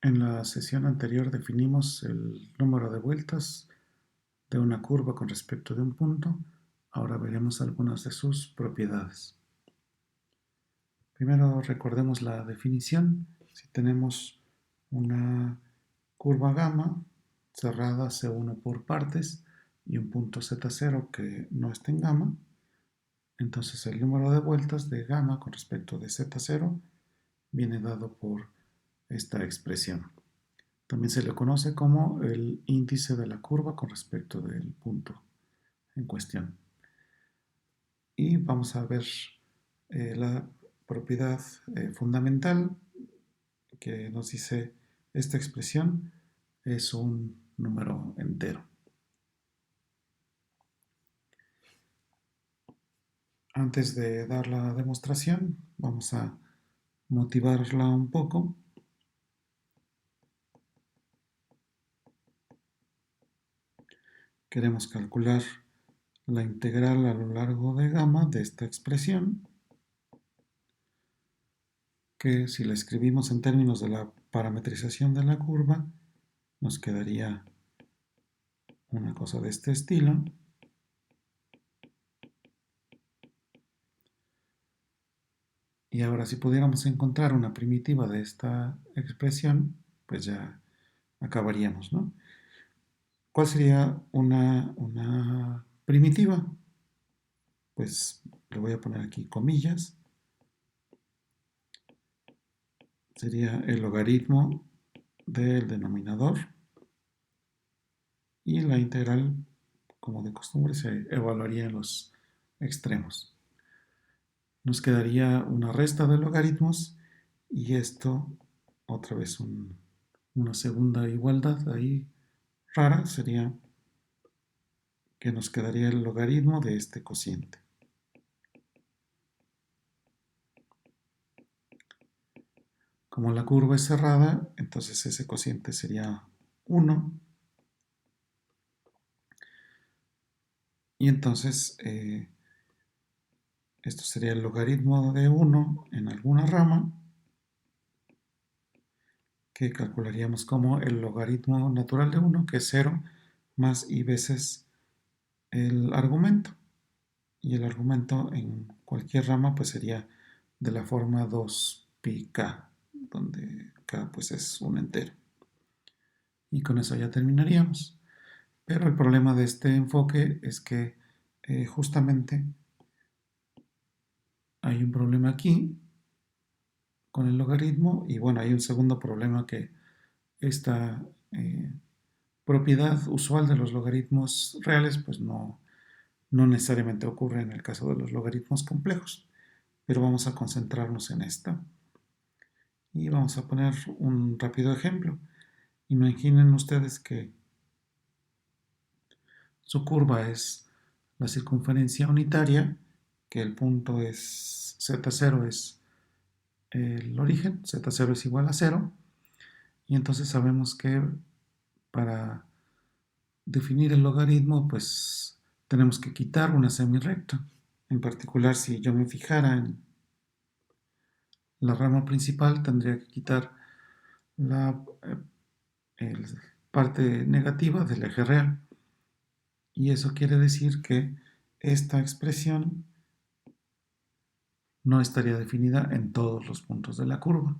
En la sesión anterior definimos el número de vueltas de una curva con respecto de un punto. Ahora veremos algunas de sus propiedades. Primero recordemos la definición. Si tenemos una curva gamma cerrada C1 por partes y un punto Z0 que no está en gamma, entonces el número de vueltas de gamma con respecto de Z0 viene dado por esta expresión. También se le conoce como el índice de la curva con respecto del punto en cuestión. Y vamos a ver la propiedad fundamental que nos dice esta expresión es un número entero. Antes de dar la demostración, vamos a motivarla un poco. Queremos calcular la integral a lo largo de gamma de esta expresión, que si la escribimos en términos de la parametrización de la curva, nos quedaría una cosa de este estilo. Y ahora si pudiéramos encontrar una primitiva de esta expresión, pues ya acabaríamos, ¿no? ¿Cuál sería una primitiva? Pues le voy a poner aquí comillas. Sería el logaritmo del denominador y la integral, como de costumbre, se evaluaría en los extremos. Nos quedaría una resta de logaritmos y esto, otra vez una segunda igualdad ahí rara, sería que nos quedaría el logaritmo de este cociente. Como la curva es cerrada, entonces ese cociente sería 1. Y entonces esto sería el logaritmo de 1 en alguna rama, que calcularíamos como el logaritmo natural de 1, que es 0, más i veces el argumento. Y el argumento en cualquier rama pues sería de la forma 2πk, donde k pues es un entero. Y con eso ya terminaríamos. Pero el problema de este enfoque es que justamente hay un problema aquí con el logaritmo y bueno, hay un segundo problema que esta propiedad usual de los logaritmos reales pues no necesariamente ocurre en el caso de los logaritmos complejos, pero vamos a concentrarnos en esta y vamos a poner un rápido ejemplo. Imaginen ustedes que su curva es la circunferencia unitaria, que el punto es z0 es el origen, z0 es igual a 0, y entonces sabemos que para definir el logaritmo pues tenemos que quitar una semirrecta. En particular, si yo me fijara en la rama principal, tendría que quitar la parte negativa del eje real. Y eso quiere decir que esta expresión no estaría definida en todos los puntos de la curva.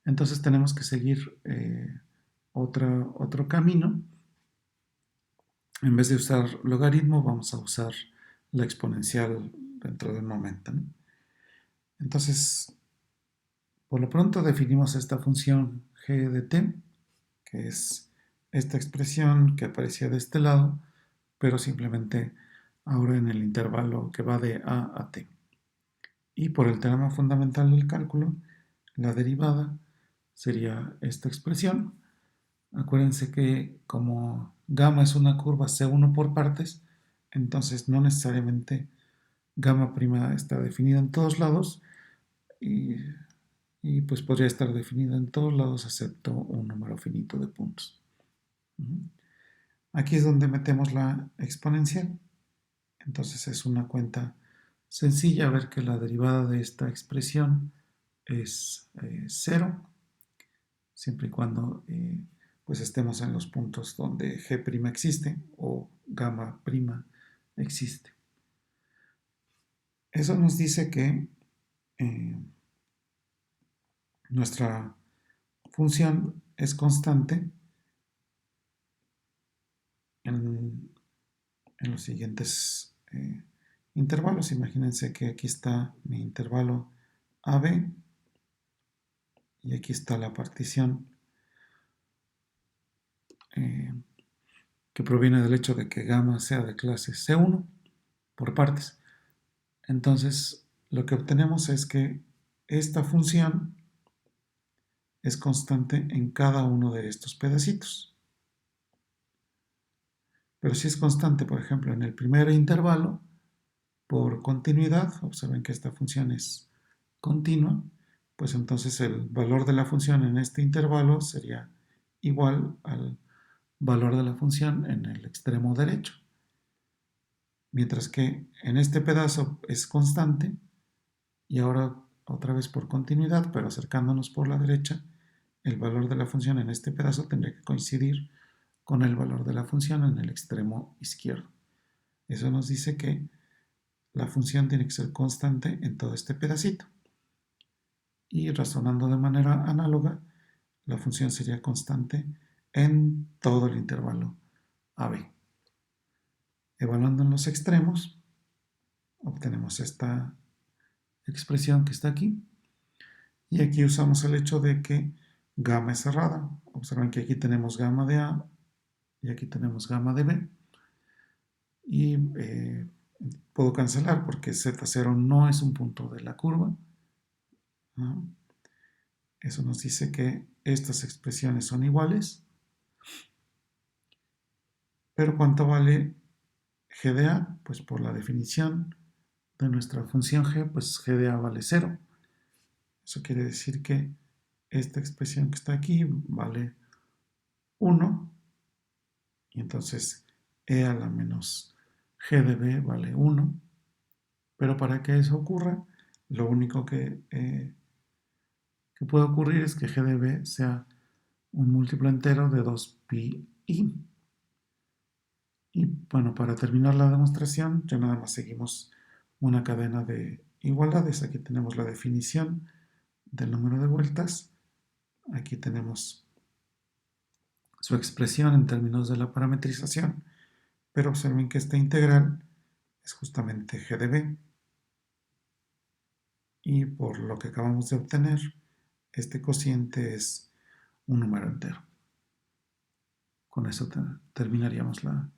Entonces tenemos que seguir otro camino. En vez de usar logaritmo, vamos a usar la exponencial dentro de un momento, ¿no? Entonces, por lo pronto definimos esta función g de t, que es esta expresión que aparecía de este lado, pero simplemente ahora en el intervalo que va de a t. Y por el teorema fundamental del cálculo, la derivada sería esta expresión. Acuérdense que como gamma es una curva C1 por partes, entonces no necesariamente gamma prima está definida en todos lados y pues podría estar definida en todos lados excepto un número finito de puntos. Aquí es donde metemos la exponencial. Entonces es una cuenta sencilla ver que la derivada de esta expresión es 0 siempre y cuando pues estemos en los puntos donde G' existe o gamma' existe. Eso nos dice que nuestra función es constante en los siguientes intervalos. Imagínense que aquí está mi intervalo AB y aquí está la partición que proviene del hecho de que gamma sea de clase C1 por partes. Entonces, lo que obtenemos es que esta función es constante en cada uno de estos pedacitos. Pero si es constante, por ejemplo, en el primer intervalo, por continuidad, observen que esta función es continua, pues entonces el valor de la función en este intervalo sería igual al valor de la función en el extremo derecho. Mientras que en este pedazo es constante, y ahora otra vez por continuidad, pero acercándonos por la derecha, el valor de la función en este pedazo tendría que coincidir con el valor de la función en el extremo izquierdo. Eso nos dice que la función tiene que ser constante en todo este pedacito. Y razonando de manera análoga, la función sería constante en todo el intervalo AB. Evaluando en los extremos, obtenemos esta expresión que está aquí. Y aquí usamos el hecho de que gamma es cerrada. Observen que aquí tenemos gamma de A y aquí tenemos gamma de B. Y puedo cancelar porque Z0 no es un punto de la curva. ¿No? Eso nos dice que estas expresiones son iguales. Pero ¿cuánto vale g de A? Pues por la definición de nuestra función g, pues g de A vale 0. Eso quiere decir que esta expresión que está aquí vale 1. Y entonces e a la menos g de b vale 1. Pero para que eso ocurra, lo único que puede ocurrir es que g de b sea un múltiplo entero de 2pi i. Y bueno, para terminar la demostración, ya nada más seguimos una cadena de igualdades. Aquí tenemos la definición del número de vueltas. Aquí tenemos su expresión en términos de la parametrización. Pero observen que esta integral es justamente g de b. Y por lo que acabamos de obtener, este cociente es un número entero. Con eso terminaríamos la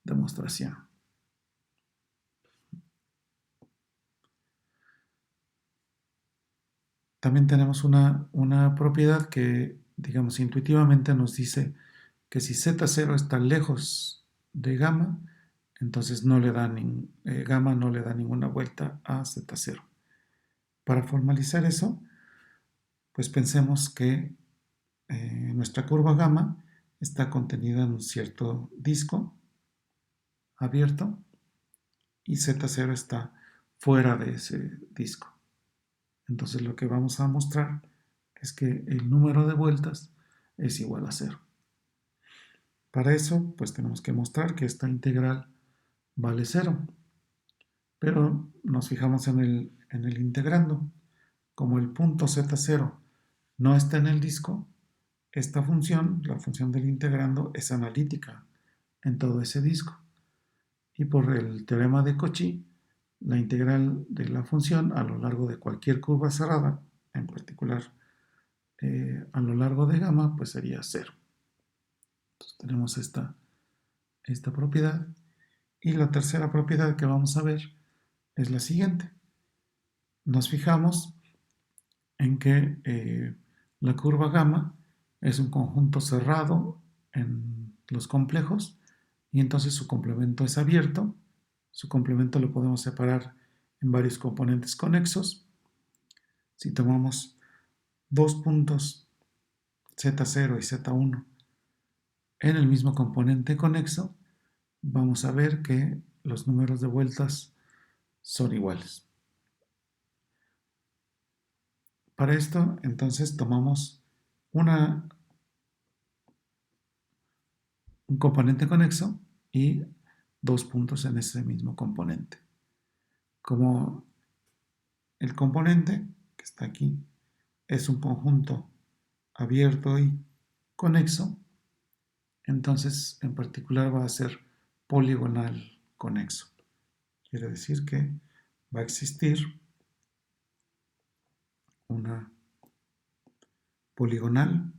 demostración. También tenemos una propiedad que, digamos, intuitivamente nos dice que si Z0 está lejos de gamma, entonces gamma no le da ninguna vuelta a Z0. Para formalizar eso, pues pensemos que nuestra curva gamma está contenida en un cierto disco abierto y Z0 está fuera de ese disco. Entonces lo que vamos a mostrar es que el número de vueltas es igual a 0. Para eso, pues tenemos que mostrar que esta integral vale 0. Pero nos fijamos en el integrando. Como el punto Z0 no está en el disco, esta función, la función del integrando, es analítica en todo ese disco. Y por el teorema de Cauchy, la integral de la función a lo largo de cualquier curva cerrada, en particular a lo largo de gamma, pues sería 0. Entonces tenemos esta propiedad. Y la tercera propiedad que vamos a ver es la siguiente. Nos fijamos en que la curva gamma es un conjunto cerrado en los complejos y entonces su complemento es abierto. Su complemento lo podemos separar en varios componentes conexos. Si tomamos dos puntos Z0 y Z1 en el mismo componente conexo, vamos a ver que los números de vueltas son iguales. Para esto, entonces, tomamos un componente conexo y dos puntos en ese mismo componente. Como el componente que está aquí es un conjunto abierto y conexo, entonces en particular va a ser poligonal conexo. Quiere decir que va a existir una poligonal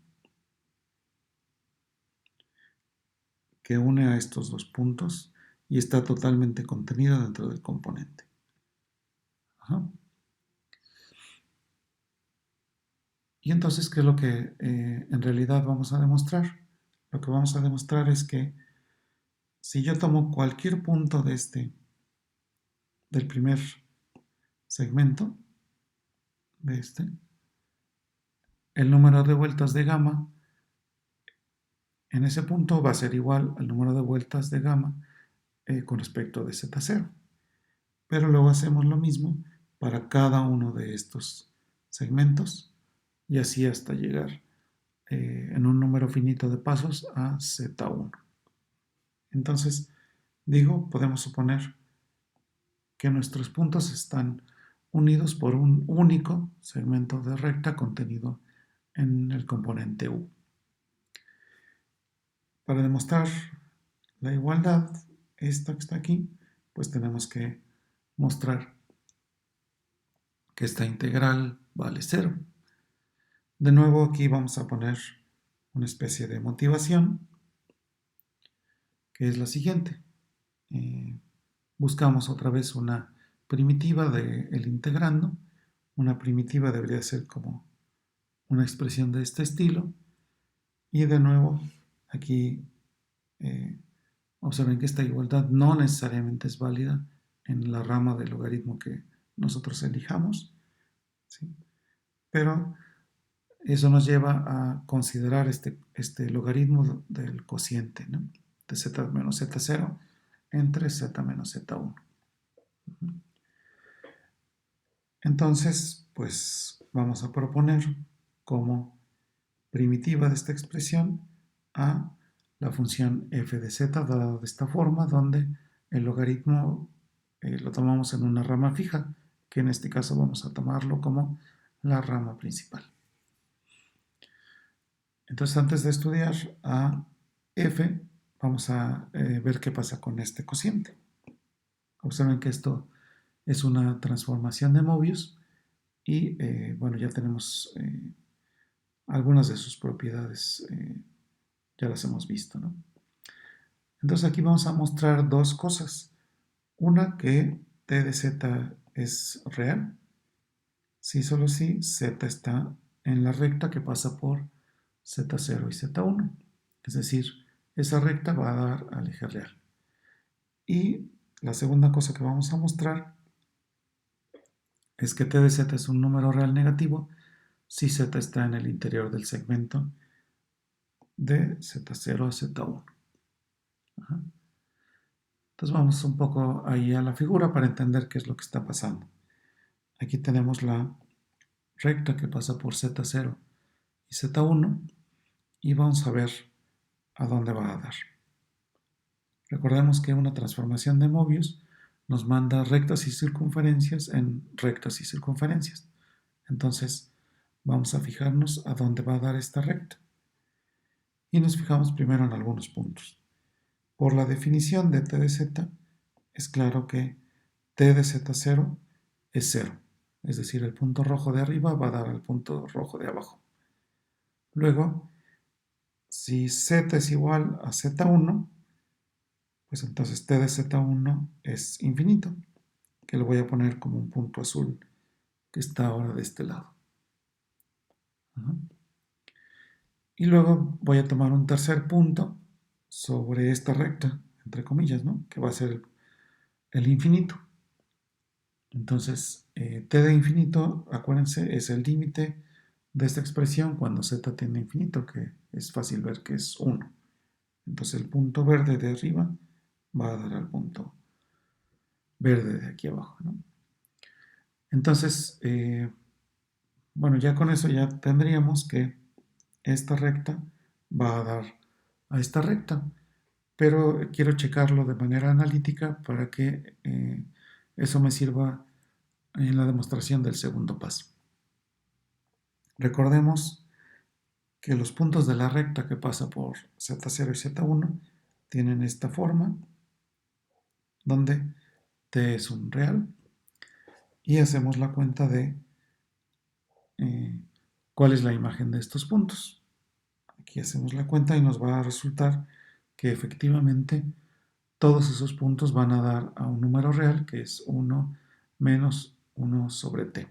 que une a estos dos puntos y está totalmente contenida dentro del componente. Ajá. Y entonces, ¿qué es lo que en realidad vamos a demostrar? Lo que vamos a demostrar es que si yo tomo cualquier punto del primer segmento, de el número de vueltas de gamma en ese punto va a ser igual al número de vueltas de gamma con respecto de z0. Pero luego hacemos lo mismo para cada uno de estos segmentos y así hasta llegar en un número finito de pasos a z1. Entonces, podemos suponer que nuestros puntos están unidos por un único segmento de recta contenido en el componente U. Para demostrar la igualdad, esta que está aquí, pues tenemos que mostrar que esta integral vale 0. De nuevo aquí vamos a poner una especie de motivación, que es la siguiente. Buscamos otra vez una primitiva del integrando. Una primitiva debería ser como una expresión de este estilo. Y de nuevo, aquí observen que esta igualdad no necesariamente es válida en la rama del logaritmo que nosotros elijamos, ¿sí? Pero eso nos lleva a considerar este logaritmo del cociente, ¿no? De z menos z0 entre z menos z1. Entonces, pues vamos a proponer como primitiva de esta expresión a la función f de z dada de esta forma, donde el logaritmo lo tomamos en una rama fija, que en este caso vamos a tomarlo como la rama principal. Entonces, antes de estudiar a f, vamos a ver qué pasa con este cociente. Observen que esto es una transformación de Mobius y bueno, ya tenemos algunas de sus propiedades, ya las hemos visto, ¿no? Entonces aquí vamos a mostrar dos cosas. Una, que t de z es real, si solo si z está en la recta que pasa por z0 y z1. Es decir, esa recta va a dar al eje real. Y la segunda cosa que vamos a mostrar es que t de z es un número real negativo si z está en el interior del segmento de z0 a z1. Ajá. Entonces vamos un poco ahí a la figura para entender qué es lo que está pasando. Aquí tenemos la recta que pasa por z0 y z1 y vamos a ver a dónde va a dar. Recordemos que una transformación de Mobius nos manda rectas y circunferencias en rectas y circunferencias. Entonces vamos a fijarnos a dónde va a dar esta recta. Y nos fijamos primero en algunos puntos. Por la definición de t de z, es claro que t de z0 es 0. Es decir, el punto rojo de arriba va a dar al punto rojo de abajo. Luego, si z es igual a z1, pues entonces t de z1 es infinito, que lo voy a poner como un punto azul que está ahora de este lado. Ajá. Y luego voy a tomar un tercer punto sobre esta recta, entre comillas, ¿no? Que va a ser el infinito. Entonces, t de infinito, acuérdense, es el límite de esta expresión cuando z tiende a infinito, que es fácil ver que es 1. Entonces el punto verde de arriba va a dar al punto verde de aquí abajo, ¿no? Entonces, bueno, ya con eso ya tendríamos que esta recta va a dar a esta recta, pero quiero checarlo de manera analítica para que eso me sirva en la demostración del segundo paso. Recordemos que los puntos de la recta que pasa por Z0 y Z1 tienen esta forma, donde t es un real, y hacemos la cuenta de cuál es la imagen de estos puntos. Aquí hacemos la cuenta y nos va a resultar que efectivamente todos esos puntos van a dar a un número real que es 1 menos 1 sobre t.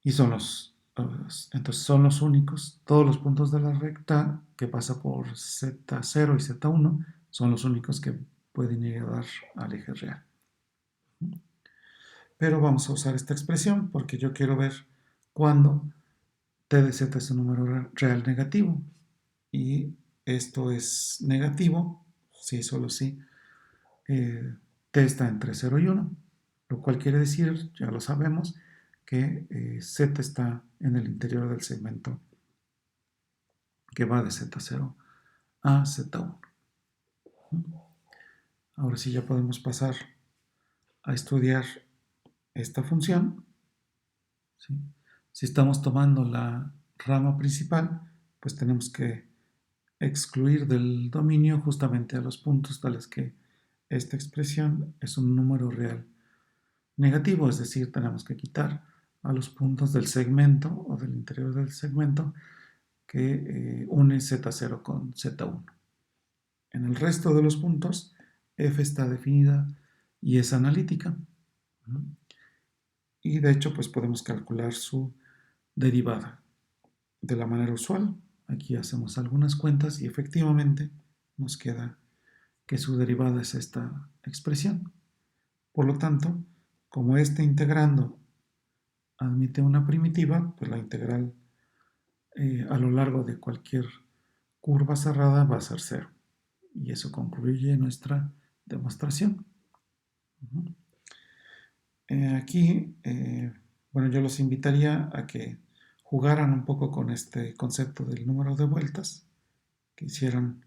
Y entonces son los únicos, todos los puntos de la recta que pasa por Z0 y Z1 son los únicos que pueden ir a dar al eje real. Pero vamos a usar esta expresión porque yo quiero ver cuándo t de z es un número real negativo. Y esto es negativo, si solo si t está entre 0 y 1, lo cual quiere decir, ya lo sabemos, que z está en el interior del segmento que va de Z0 a Z1. Ahora sí ya podemos pasar a estudiar esta función. ¿Sí? Si estamos tomando la rama principal, pues tenemos que excluir del dominio justamente a los puntos tales que esta expresión es un número real negativo, es decir, tenemos que quitar a los puntos del segmento o del interior del segmento que une Z0 con Z1. En el resto de los puntos, f está definida y es analítica. Y de hecho, pues podemos calcular su derivada de la manera usual. Aquí hacemos algunas cuentas y efectivamente nos queda que su derivada es esta expresión. Por lo tanto, como este integrando admite una primitiva, pues la integral a lo largo de cualquier curva cerrada va a ser 0. Y eso concluye nuestra demostración. Aquí, bueno, yo los invitaría a que jugaran un poco con este concepto del número de vueltas, que hicieran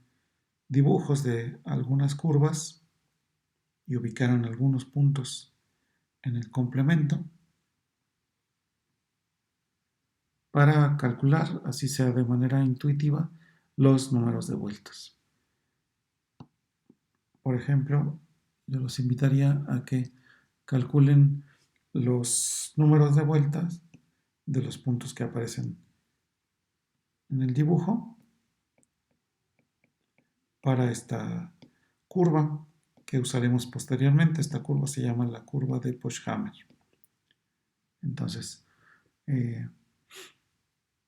dibujos de algunas curvas y ubicaran algunos puntos en el complemento para calcular, así sea de manera intuitiva, los números de vueltas. Por ejemplo, yo los invitaría a que calculen los números de vueltas de los puntos que aparecen en el dibujo para esta curva que usaremos posteriormente. Esta curva se llama la curva de Pochhammer. Entonces,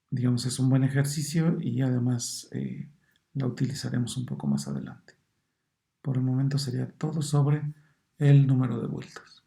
digamos, es un buen ejercicio y además la utilizaremos un poco más adelante. Por el momento sería todo sobre el número de vueltas.